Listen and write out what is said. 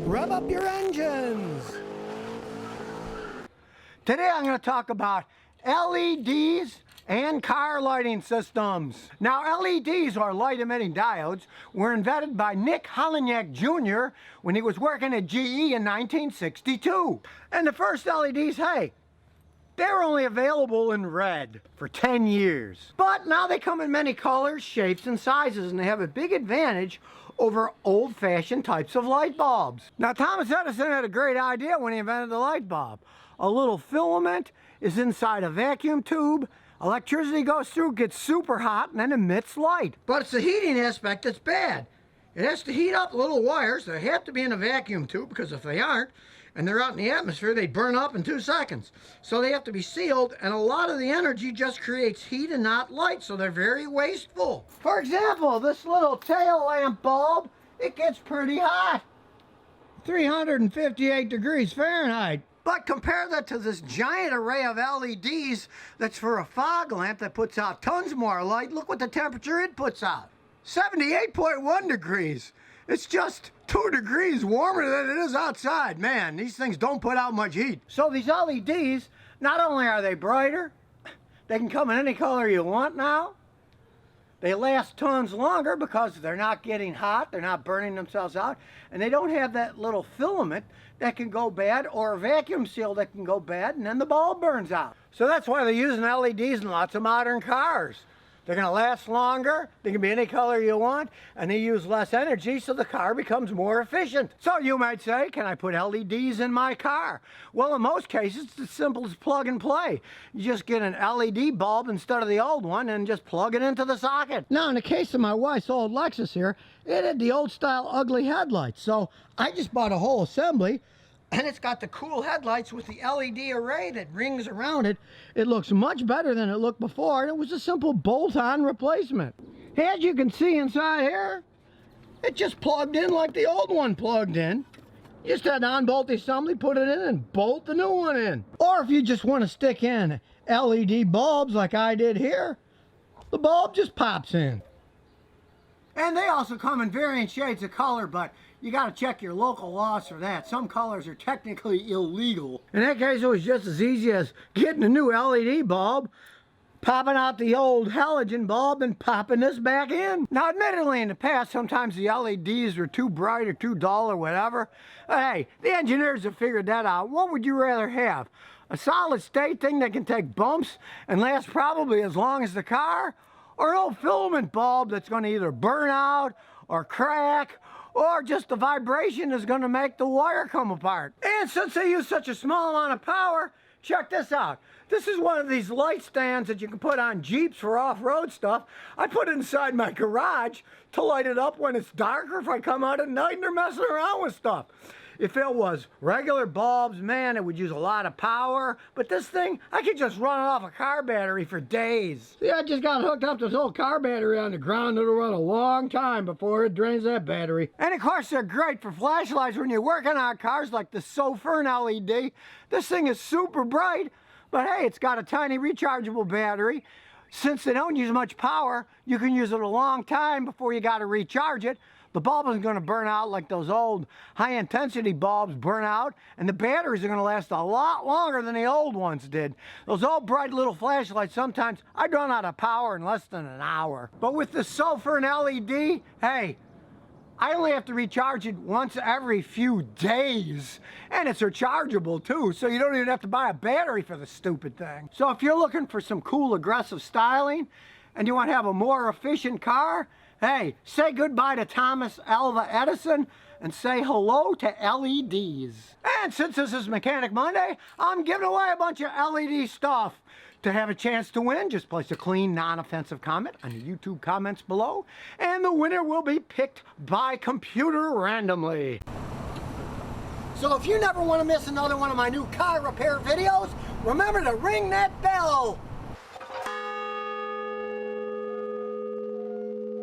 rev up your engines. Today I'm going to talk about LEDs and car lighting systems. Now, LEDs, or light emitting diodes, were invented by Nick Halogen Jr. when he was working at GE in 1962. And the first LEDs, hey, they were only available in red for 10 years. But now they come in many colors, shapes, and sizes, and they have a big advantage over old-fashioned types of light bulbs. Now, Thomas Edison had a great idea when he invented the light bulb. A little filament is inside a vacuum tube. Electricity goes through, gets super hot, and then emits light. But it's the heating aspect that's bad. It has to heat up little wires. They have to be in a vacuum tube, because if they aren't, and they're out in the atmosphere, they burn up in 2 seconds. So they have to be sealed, and a lot of the energy just creates heat and not light, so they're very wasteful. For example, this little tail lamp bulb, it gets pretty hot. 358 degrees Fahrenheit. But compare that to this giant array of LEDs that's for a fog lamp that puts out tons more light. Look what the temperature it puts out. 78.1 degrees. It's just 2 degrees warmer than it is outside. Man, these things don't put out much heat. So these LEDs, not only are they brighter, they can come in any color you want now. They last tons longer because they're not getting hot, they're not burning themselves out, and they don't have that little filament that can go bad, or a vacuum seal that can go bad, and then the bulb burns out. So that's why they're using LEDs in lots of modern cars. They're going to last longer, they can be any color you want, and they use less energy, so the car becomes more efficient. So you might say, can I put LEDs in my car? Well, in most cases, it's as simple as plug and play. You just get an LED bulb instead of the old one and just plug it into the socket. Now, in the case of my wife's old Lexus here, it had the old style ugly headlights. So I just bought a whole assembly, and it's got the cool headlights with the LED array that rings around it. It looks much better than it looked before, and it was a simple bolt-on replacement. As you can see inside here, it just plugged in like the old one plugged in. You just had to unbolt the assembly, put it in, and bolt the new one in. Or if you just want to stick in LED bulbs like I did here, the bulb just pops in. And they also come in varying shades of color, but you got to check your local laws for that. Some colors are technically illegal. In that case, it was just as easy as getting a new LED bulb, popping out the old halogen bulb, and popping this back in. Now, admittedly, in the past, sometimes the LEDs were too bright or too dull or whatever. But hey, the engineers have figured that out. What would you rather have? A solid state thing that can take bumps and last probably as long as the car? Or an old filament bulb that's going to either burn out or crack, or just the vibration is going to make the wire come apart. And since they use such a small amount of power, check this out. This is one of these light stands that you can put on Jeeps for off-road stuff. I put it inside my garage to light it up when it's dark, or if I come out at night and they're messing around with stuff. If it was regular bulbs, man, it would use a lot of power. But this thing, I could just run it off a car battery for days. See, I just got hooked up to this old car battery on the ground. It'll run a long time before it drains that battery. And of course, they're great for flashlights when you're working on cars like the Sofern LED. This thing is super bright, but hey, it's got a tiny rechargeable battery. Since they don't use much power, you can use it a long time before you got to recharge it. The bulb isn't going to burn out like those old high-intensity bulbs burn out, and the batteries are going to last a lot longer than the old ones did. Those old bright little flashlights, sometimes I'd run out of power in less than an hour. But with the Sofern LED, hey, I only have to recharge it once every few days. And it's rechargeable too, so you don't even have to buy a battery for the stupid thing. So if you're looking for some cool, aggressive styling, and you want to have a more efficient car, hey, say goodbye to Thomas Alva Edison and say hello to LEDs. And since this is Mechanic Monday, I'm giving away a bunch of LED stuff. To have a chance to win, just place a clean, non-offensive comment on the YouTube comments below, and the winner will be picked by computer randomly. So if you never want to miss another one of my new car repair videos, remember to ring that bell.